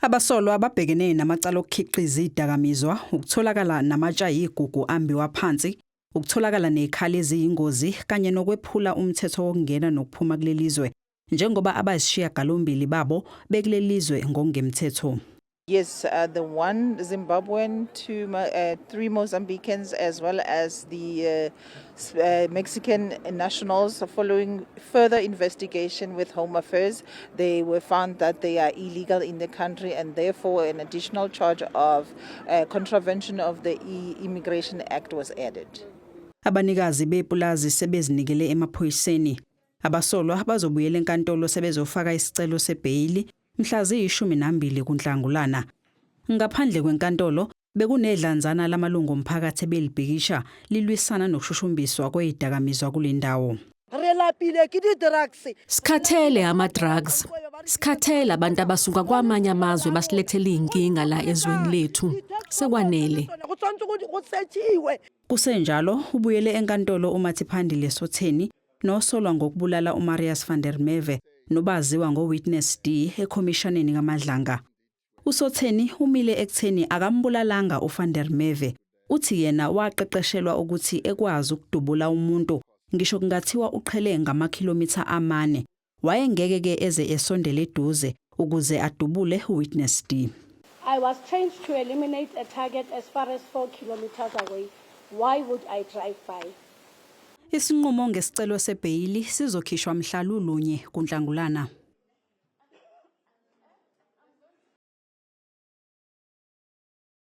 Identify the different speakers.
Speaker 1: Abasolwa ababhekene namacala okukhiqiza idakamizwa, ukutholakala namatsha yigugu ambiwa phansi, ukutholakala nezikhali eziyingozi kanye nokwephula umthetho wokungena nokuphuma kulelizwe, njengoba abayisishiyagalombili babo bekulelizwe ngokungemthetho.
Speaker 2: Yes, the one Zimbabwean, three Mozambicans, as well as the Mexican nationals. Following further investigation with Home Affairs, they were found that they are illegal in the country, and therefore an additional charge of contravention of the Immigration Act was added.
Speaker 1: Abanikazi bepulazi sebezinikele emaphoyiseni. Abasolwa bazobuyela enkantolo sebezofaka isicelo sebhayili mhla ziyi-12 kuNhlangulana. Ngaphandle kwenkantolo bekunedlanzana lamalungu omphakathi belibhikisha lilwisana nokushushumbiswa kwezidakamizwa kule ndawo.
Speaker 3: Sikhathele ama-drugs. Sikhathele abantu abasuka kwamanye amazwe basilethele inkinga la ezweni lethu. Sekwanele.
Speaker 1: Kusenjalo ubuyele enkantolo uMathiphandile Sotheni nosolwa ngokubulala uMarius van der Merwe nobaziwa ngoWitness D eKhomishaneni kaMadlanga. USotheni umile ekutheni akambulalanga uVan der Merwe. Uthi yena waqeqeshelwa ukuthi ekwazi ukudubula umuntu ngisho kungathiwa uqhele ngamakhilomitha 4. Wayengeke ke eze esondele eduze ukuze adubule uWitness D.
Speaker 4: I was trained to eliminate a target as far as 4 kilometers away. Why would I drive by?
Speaker 1: Isinqumo ngesicelo sebhayili sizokhishwa mhla lulunye kuNhlangulana.